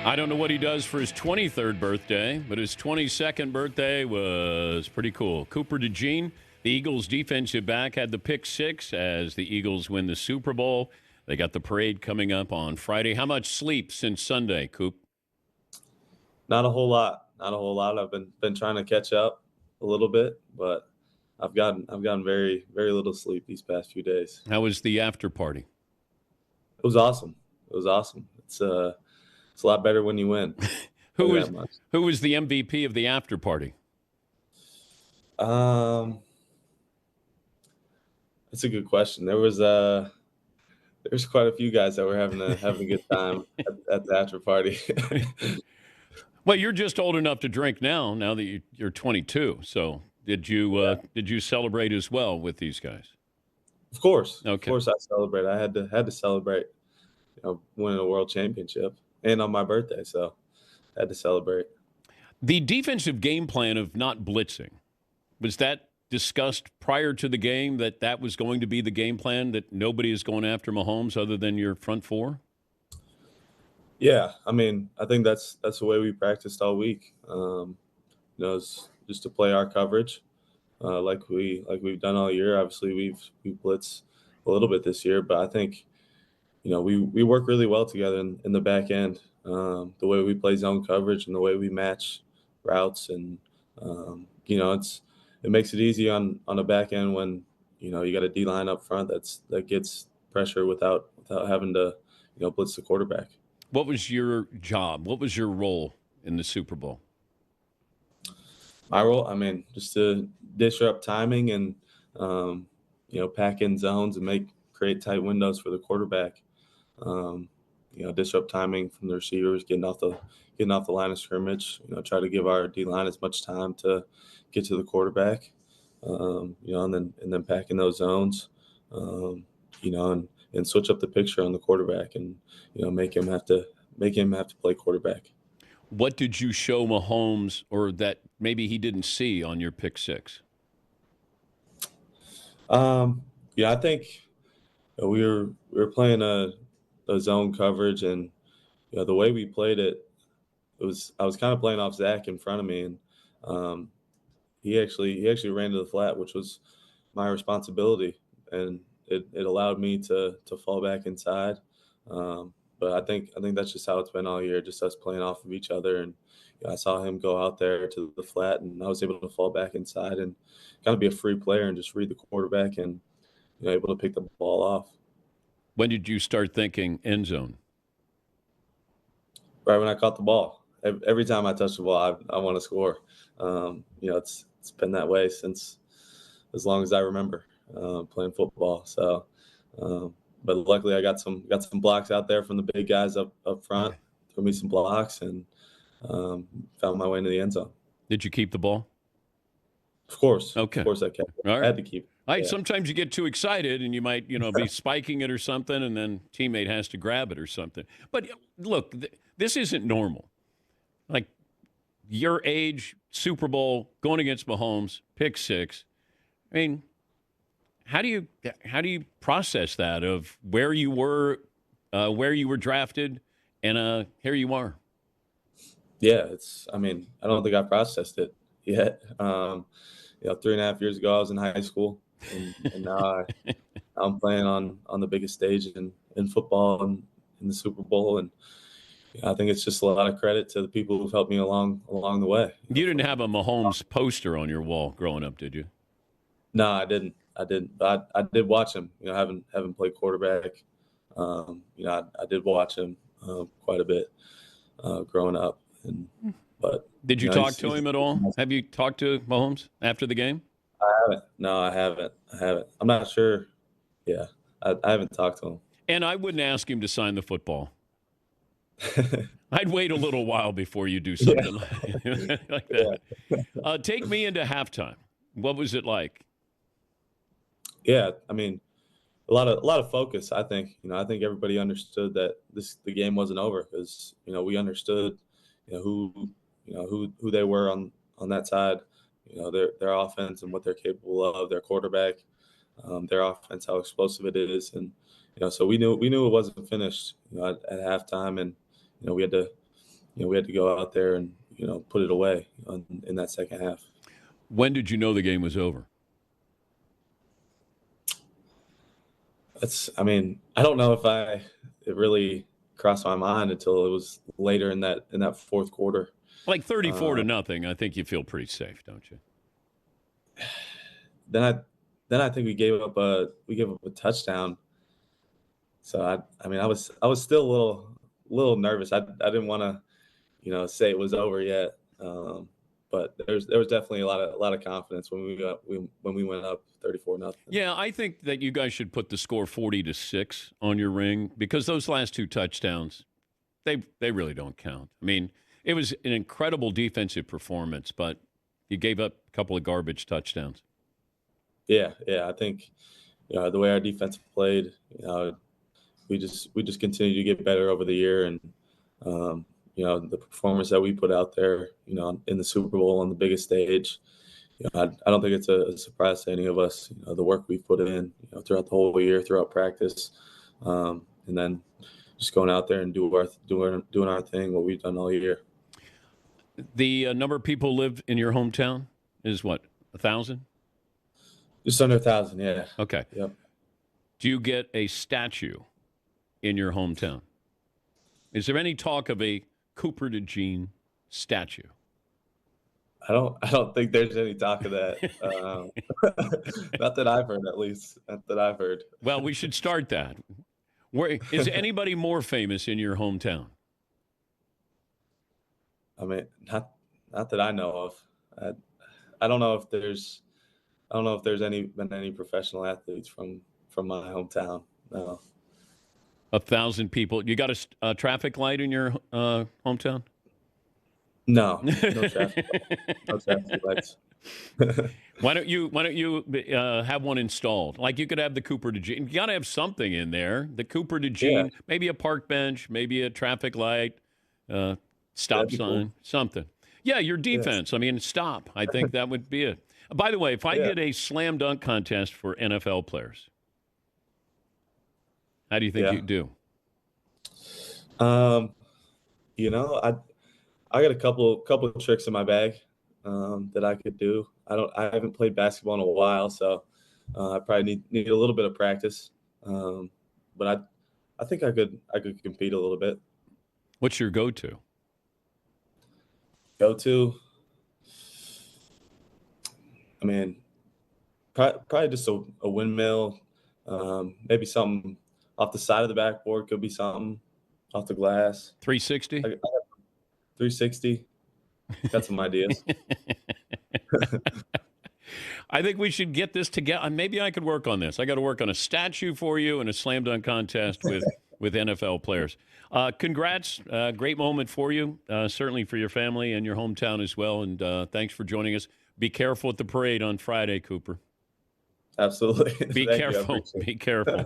I don't know what he does for his 23rd birthday, but his 22nd birthday was pretty cool. Cooper DeJean, the Eagles' defensive back, had the pick six as the Eagles win the Super Bowl. They got the parade coming up on Friday. How much sleep since Sunday, Coop? Not a whole lot. Not a whole lot. I've been trying to catch up a little bit, but I've gotten very little sleep these past few days. How was the after party? It was awesome. It's a lot better when you win. Who was the MVP of the after party? That's a good question. There's quite a few guys that were having a good time at the after party. Well, you're just old enough to drink now that you're 22. So did you celebrate as well with these guys? Of course. Okay. Of course I celebrate. I had to celebrate, winning a world championship and on my birthday, so I had to celebrate. The defensive game plan of not blitzing, was that discussed prior to the game that was going to be the game plan, that nobody is going after Mahomes other than your front four? Yeah, I mean, I think that's the way we practiced all week. It's just to play our coverage, like we've done all year. Obviously, we've blitzed a little bit this year, but I think, we work really well together in the back end. The way we play zone coverage and the way we match routes, and it makes it easy on the back end when you got a D line up front that gets pressure without having to blitz the quarterback. What was your job? What was your role in the Super Bowl? My role, I mean, just to disrupt timing and pack in zones and create tight windows for the quarterback. Disrupt timing from the receivers, getting off the line of scrimmage. Try to give our D line as much time to get to the quarterback. And then packing those zones. And switch up the picture on the quarterback, and make him have to play quarterback. What did you show Mahomes, or that maybe he didn't see on your pick six? I think we were playing a zone coverage, and the way we played it, I was kind of playing off Zach in front of me, and he actually ran to the flat, which was my responsibility, and it allowed me to fall back inside. But I think that's just how it's been all year, just us playing off of each other. And I saw him go out there to the flat, and I was able to fall back inside and kind of be a free player and just read the quarterback and able to pick the ball off. When did you start thinking end zone? Right when I caught the ball. Every time I touch the ball, I want to score. It's been that way since as long as I remember. Playing football. So, but luckily I got some blocks out there from the big guys up front. Threw me some blocks and found my way into the end zone. Did you keep the ball? Of course. Okay. Of course I kept it. All right. I had to keep it. All right. Yeah. Sometimes you get too excited and you might, be spiking it or something, and then teammate has to grab it or something. But look, this isn't normal. Like your age, Super Bowl, going against Mahomes, pick six. I mean, how do you process that of where you were drafted, and here you are? Yeah, I don't think I processed it yet. 3.5 years ago I was in high school, and now I'm playing on the biggest stage in football and in the Super Bowl, and I think it's just a lot of credit to the people who've helped me along the way. You didn't have a Mahomes poster on your wall growing up, did you? No, I didn't. But I did watch him. Having played quarterback, I did watch him quite a bit growing up. But did you talk to him at all? Have you talked to Mahomes after the game? I haven't. No, I haven't. I'm not sure. Yeah, I haven't talked to him. And I wouldn't ask him to sign the football. I'd wait a little while before you do something like that. Yeah. Take me into halftime. What was it like? Yeah, a lot of focus. I think I think everybody understood that the game wasn't over, because we understood who they were on that side, their offense and what they're capable of, their quarterback, their offense, how explosive it is, and so we knew it wasn't finished at halftime, and we had to we had to go out there and put it away in that second half. When did you know the game was over? I don't know if it really crossed my mind until it was later in that fourth quarter. Like 34-0, I think you feel pretty safe, don't you? Then I think we gave up a touchdown. So I was still a little nervous. I didn't want to say it was over yet. But there was definitely a lot of confidence when we went up 34-0. Yeah, I think that you guys should put the score 40-6 on your ring, because those last two touchdowns, they really don't count. I mean, it was an incredible defensive performance, but you gave up a couple of garbage touchdowns. Yeah. I think the way our defense played, we just continue to get better over the year, and the performance that we put out there, in the Super Bowl on the biggest stage. I don't think it's a surprise to any of us. The work we've put in, throughout the whole year, throughout practice, and then just going out there and doing our thing, what we've done all year. The number of people live in your hometown is what, 1,000? Just under 1,000, yeah. Okay. Yep. Do you get a statue in your hometown? Is there any talk of a Cooper DeJean statue? I don't think there's any talk of that. Not that I've heard, at least. Not that I've heard. Well, we should start that. Is anybody more famous in your hometown? I mean, not that I know of. I don't know if there's been any professional athletes from my hometown. No. 1,000 people. You got a traffic light in your hometown? No traffic. No traffic lights. Why don't you have one installed? Like, you could have the Cooper DeJean. You got to have something in there. The Cooper DeJean, maybe a park bench, maybe a traffic light, stop sign, cool. Something. Yeah, your defense. Yes. I mean, stop. I think that would be it. By the way, if I did a slam dunk contest for NFL players, how do you think you'd do? I got a couple of tricks in my bag that I could do. I haven't played basketball in a while, so I probably need a little bit of practice. But I think I could compete a little bit. What's your go-to? I mean, probably just a windmill, maybe something off the side of the backboard, could be something off the glass. 360? 360. Got some ideas. I think we should get this together. Maybe I could work on this. I got to work on a statue for you and a slam dunk contest with NFL players. Congrats. Great moment for you, certainly for your family and your hometown as well. And thanks for joining us. Be careful at the parade on Friday, Cooper. Absolutely. Be careful. Be careful.